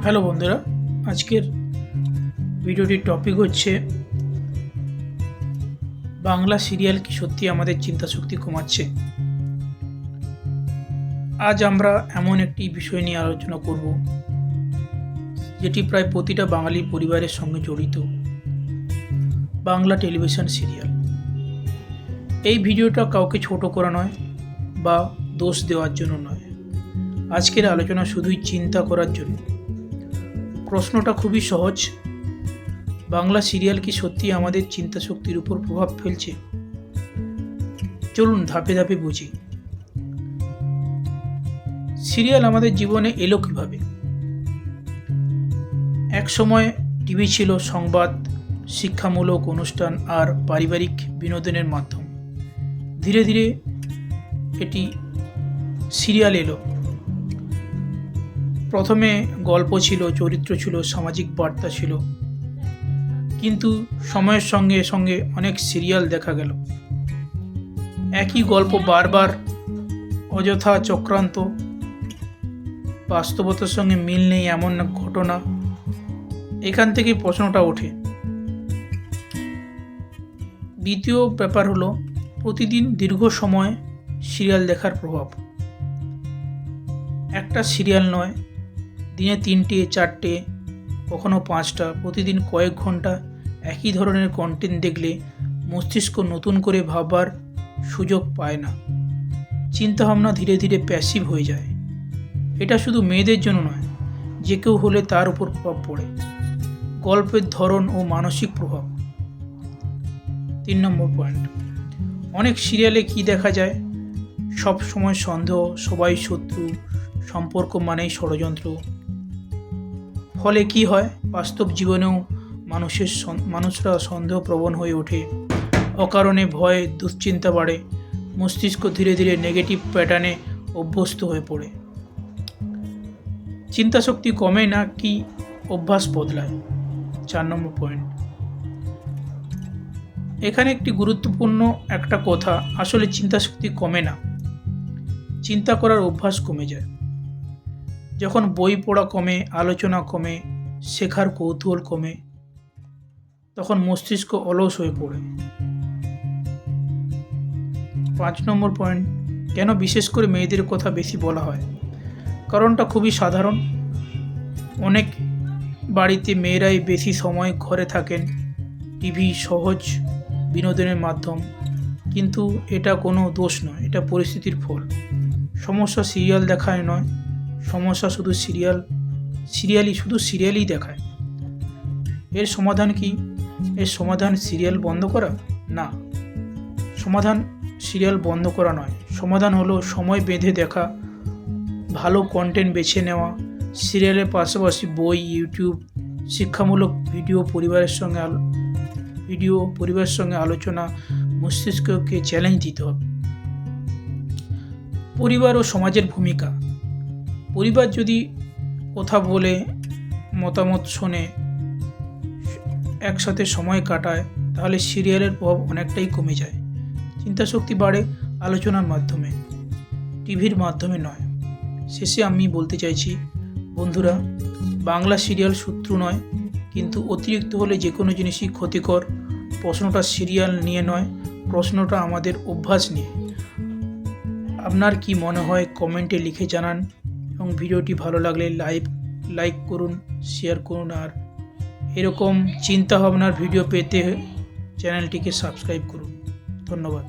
Hello বন্ধুরা, আজকের ভিডিওটির টপিক হচ্ছে বাংলা সিরিয়াল কি সত্যি আমাদের চিন্তাশক্তি কমাচ্ছে। আজ আমরা এমন একটি বিষয় নিয়ে আলোচনা করব যেটি প্রায় প্রতিটা বাঙালি পরিবারের সঙ্গে জড়িত, বাংলা টেলিভিশন সিরিয়াল। এই ভিডিওটা কাউকে ছোট করা নয় বা দোষ দেওয়ার জন্য নয়, আজকের আলোচনা শুধুই চিন্তা করার জন্য। প্রশ্নটা খুবই সহজ, বাংলা সিরিয়াল কি সত্যি আমাদের চিন্তাশক্তির উপর প্রভাব ফেলছে? চলুন ধাপে ধাপে বুঝি। সিরিয়াল আমাদের জীবনে এলো কিভাবে? এক সময় টিভি ছিল সংবাদ, শিক্ষামূলক অনুষ্ঠান আর পারিবারিক বিনোদনের মাধ্যম। ধীরে ধীরে এটি সিরিয়াল এলো। প্রথমে গল্প ছিল, চরিত্র ছিল, সামাজিক বার্তা ছিল, কিন্তু সময়ের সঙ্গে সঙ্গে অনেক সিরিয়াল দেখা গেল। একই গল্প বারবার, অযথা চক্রান্ত, বাস্তবতার সঙ্গে মিল নেই এমন ঘটনা। এখান থেকে প্রশ্নটা ওঠে। দ্বিতীয় ব্যাপার হলো প্রতিদিন দীর্ঘ সময় সিরিয়াল দেখার প্রভাব। একটা সিরিয়াল নয়, দিনে 3টে 4টে, কখনো 5টা, প্রতিদিন কয়েক ঘন্টা একই ধরনের কন্টেন্ট দেখলে মস্তিষ্ক নতুন করে ভাববার সুযোগ পায় না। চিন্তাভাবনা ধীরে ধীরে প্যাসিভ হয়ে যায়। এটা শুধু মেয়েদের জন্য নয়, যে কেউ হলে তার উপর প্রভাব পড়ে। গল্পের ধরন ও মানসিক প্রভাব। 3 নম্বর পয়েন্ট, অনেক সিরিয়ালে কি দেখা যায়? সব সময় সন্দেহ, সবাই শত্রু, সম্পর্ক মানেই ষড়যন্ত্র। ফলে কি হয়? বাস্তব জীবনেও মানুষরা সন্দেহপ্রবণ হয়ে ওঠে। অকারণে ভয়, দুশ্চিন্তা বাড়ে। মস্তিষ্ক ধীরে ধীরে নেগেটিভ প্যাটার্নে অভ্যস্ত হয়ে পড়ে। চিন্তাশক্তি কমে না কি অভ্যাস বদলায়? 4 নম্বর পয়েন্ট, এখানে একটি গুরুত্বপূর্ণ একটা কথা, আসলে চিন্তাশক্তি কমে না, চিন্তা করার অভ্যাস কমে যায়। যখন বই পড়া কমে, আলোচনা কমে, শেখার কৌতূহল কমে, তখন মস্তিষ্ক অলস হয়ে পড়ে। 5 নম্বর পয়েন্ট, কেন বিশেষ করে মেয়েদের কথা বেশি বলা হয়? কারণটা খুবই সাধারণ। অনেক বাড়িতে মেয়েরাই বেশি সময় ঘরে থাকেন। টিভি সহজ বিনোদনের মাধ্যম, কিন্তু এটা কোনো দোষ নয়, এটা পরিস্থিতির ফল। সমস্যা সিরিয়াল দেখায় নয়, সমস্যা শুধু সিরিয়ালই দেখায়। এর সমাধান কি? এর সমাধান সিরিয়াল বন্ধ করা? না, সমাধান সিরিয়াল বন্ধ করা নয়। সমাধান হলো সময় বেঁধে দেখা, ভালো কন্টেন্ট বেছে নেওয়া, সিরিয়ালের পাশাপাশি বই, ইউটিউব, শিক্ষামূলক ভিডিও, পরিবারের সঙ্গে আলোচনা। মস্তিষ্ককে চ্যালেঞ্জ দিতে হবে। পরিবার ও সমাজের ভূমিকা। পরিবার যদি কথা বলে, মতামত শোনে, একসাথে সময় কাটায়, তাহলে সিরিয়ালের প্রভাব অনেকটাই কমে যায়। চিন্তাশক্তি বাড়ে আলোচনার মাধ্যমে, টিভির মাধ্যমে নয়। শেষে আমি বলতে চাইছি, বন্ধুরা, বাংলা সিরিয়াল শত্রু নয়, কিন্তু অতিরিক্ত হলে যে কোনো জিনিসই ক্ষতিকর। প্রশ্নটা সিরিয়াল নিয়ে নয়, প্রশ্নটা আমাদের অভ্যাস নিয়ে। আপনার কি মনে হয় কমেন্টে লিখে জানান, এবং ভিডিওটি ভালো লাগলে লাইক করুন, শেয়ার করুন, আর এরকম চিন্তাভাবনার ভিডিও পেতে চ্যানেলটিকে সাবস্ক্রাইব করুন। ধন্যবাদ।